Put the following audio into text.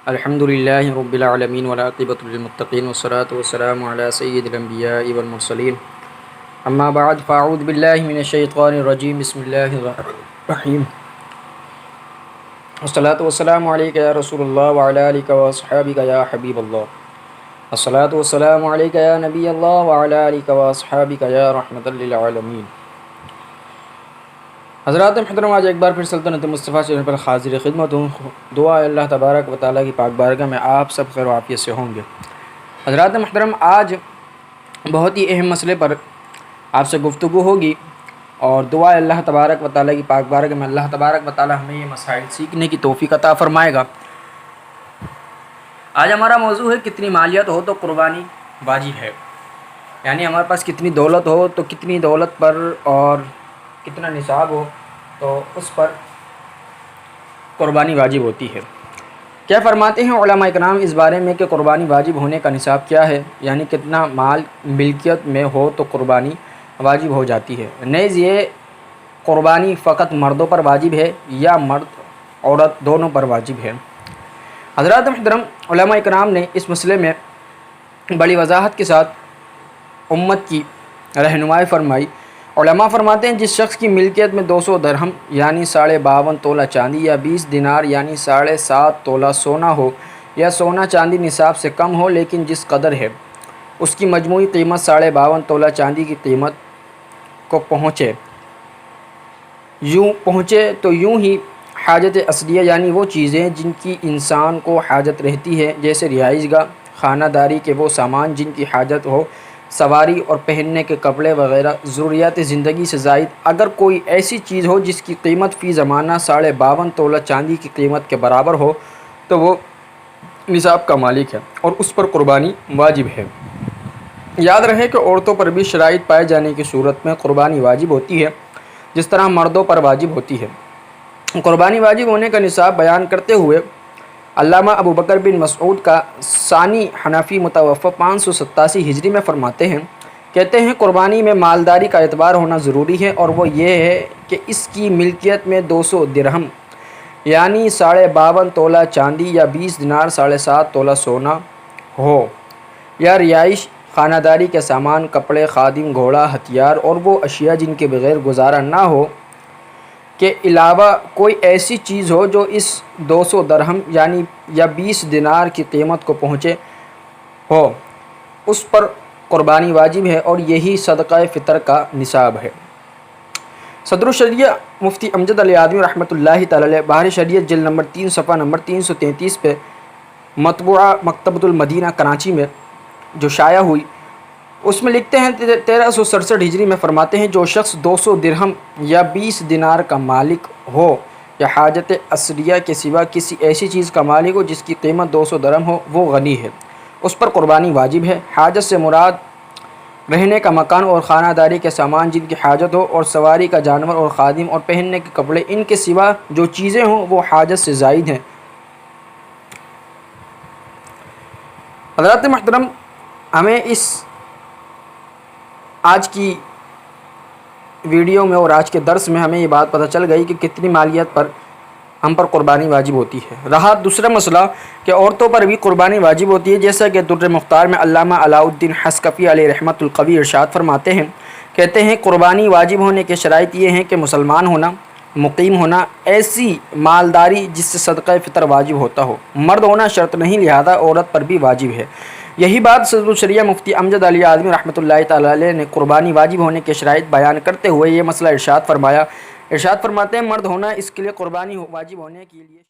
الحمدللہ رب العالمین والعاقبۃ للمتقین والصلاة والسلام علی سید الانبیاء والمرسلین اما بعد فاعوذ باللہ من الشیطان الرجیم بسم اللہ الرحمن الرحیم والصلاة والسلام علیکہ یا رسول اللہ وعلی آلہ واصحابہ یا حبیب اللہ والصلاة والسلام علیکہ یا نبی اللہ وعلی آلہ واصحابہ یا رحمۃ للعالمین۔ حضرات محترم، آج ایک بار پھر سلطنت مصطفیٰ چینل پر حاضر خدمت ہوں۔ دعا ہے اللہ تبارک و تعالیٰ کی پاک بارگاہ میں آپ سب خیر و عافیت سے ہوں گے۔ حضرات محترم، آج بہت ہی اہم مسئلے پر آپ سے گفتگو ہوگی، اور دعا ہے اللہ تبارک و تعالیٰ کی پاک بارگاہ میں اللہ تبارک و تعالیٰ ہمیں یہ مسائل سیکھنے کی توفیق عطا فرمائے گا۔ آج ہمارا موضوع ہے کتنی مالیت ہو تو قربانی واجب ہے، یعنی ہمارے پاس کتنی دولت ہو تو کتنی دولت پر اور کتنا نصاب ہو تو اس پر قربانی واجب ہوتی ہے۔ کیا فرماتے ہیں علماء اکرام اس بارے میں کہ قربانی واجب ہونے کا نصاب کیا ہے، یعنی کتنا مال ملکیت میں ہو تو قربانی واجب ہو جاتی ہے۔ نیز یہ قربانی فقط مردوں پر واجب ہے یا مرد عورت دونوں پر واجب ہے۔ حضرات محترم، علماء اکرام نے اس مسئلے میں بڑی وضاحت کے ساتھ امت کی رہنمائی فرمائی۔ علماء فرماتے ہیں جس شخص کی ملکیت میں 200 درہم یعنی 52.5 تولہ چاندی یا 20 دینار یعنی 7.5 تولہ سونا ہو، یا سونا چاندی نصاب سے کم ہو لیکن جس قدر ہے اس کی مجموعی قیمت 52.5 تولہ چاندی کی قیمت کو پہنچے تو یوں ہی حاجت اصلیہ یعنی وہ چیزیں جن کی انسان کو حاجت رہتی ہے، جیسے رہائش گاہ، خانہ داری کے وہ سامان جن کی حاجت ہو، سواری اور پہننے کے کپڑے وغیرہ، ضروریات زندگی سے زائد اگر کوئی ایسی چیز ہو جس کی قیمت فی زمانہ 52.5 تولہ چاندی کی قیمت کے برابر ہو تو وہ نصاب کا مالک ہے اور اس پر قربانی واجب ہے۔ یاد رہے کہ عورتوں پر بھی شرائط پائے جانے کی صورت میں قربانی واجب ہوتی ہے، جس طرح مردوں پر واجب ہوتی ہے۔ قربانی واجب ہونے کا نصاب بیان کرتے ہوئے علامہ ابو بکر بن مسعود کا ثانی حنفی متوفی 587 ہجری میں فرماتے ہیں، کہتے ہیں قربانی میں مالداری کا اعتبار ہونا ضروری ہے، اور وہ یہ ہے کہ اس کی ملکیت میں 200 درہم یعنی 52.5 تولہ چاندی یا 20 دینار 7.5 تولہ سونا ہو، یا رہائش، خانہ داری کے سامان، کپڑے، خادم، گھوڑا، ہتھیار اور وہ اشیاء جن کے بغیر گزارا نہ ہو کے علاوہ کوئی ایسی چیز ہو جو اس 200 درہم یعنی یا 20 دینار کی قیمت کو پہنچے ہو، اس پر قربانی واجب ہے، اور یہی صدقہ فطر کا نصاب ہے۔ صدر الشریعہ مفتی امجد علی اعظمی رحمۃ اللہ تعالی علیہ بحر شریعت جلد نمبر 3 صفحہ نمبر 333 پہ مطبوعہ مکتبۃ المدینہ کراچی میں جو شائع ہوئی، اس میں لکھتے ہیں 1367 ہجری میں فرماتے ہیں جو شخص 200 درہم یا 20 دینار کا مالک ہو یا حاجت اصلیہ کے سوا کسی ایسی چیز کا مالک ہو جس کی قیمت 200 درہم ہو، وہ غنی ہے، اس پر قربانی واجب ہے۔ حاجت سے مراد رہنے کا مکان اور خانہ داری کے سامان جن کی حاجت ہو، اور سواری کا جانور اور خادم اور پہننے کے کپڑے، ان کے سوا جو چیزیں ہوں وہ حاجت سے زائد ہیں۔ حضرات محترم، ہمیں اس آج کی ویڈیو میں اور آج کے درس میں ہمیں یہ بات پتہ چل گئی کہ کتنی مالیت پر ہم پر قربانی واجب ہوتی ہے۔ رہا دوسرا مسئلہ کہ عورتوں پر بھی قربانی واجب ہوتی ہے، جیسا کہ در مختار میں علامہ علاء الدین حسکفی علیہ رحمۃ القوی ارشاد فرماتے ہیں، کہتے ہیں قربانی واجب ہونے کے شرائط یہ ہیں کہ مسلمان ہونا، مقیم ہونا، ایسی مالداری جس سے صدقہ فطر واجب ہوتا ہو، مرد ہونا شرط نہیں، لہذا عورت پر بھی واجب ہے۔ یہی بات صدر الشریعہ مفتی امجد علی اعظمی رحمۃ اللہ تعالی علیہ نے قربانی واجب ہونے کے شرائط بیان کرتے ہوئے یہ مسئلہ ارشاد فرمایا۔ ارشاد فرماتے ہیں مرد ہونا اس کے لیے قربانی واجب ہونے کے لیے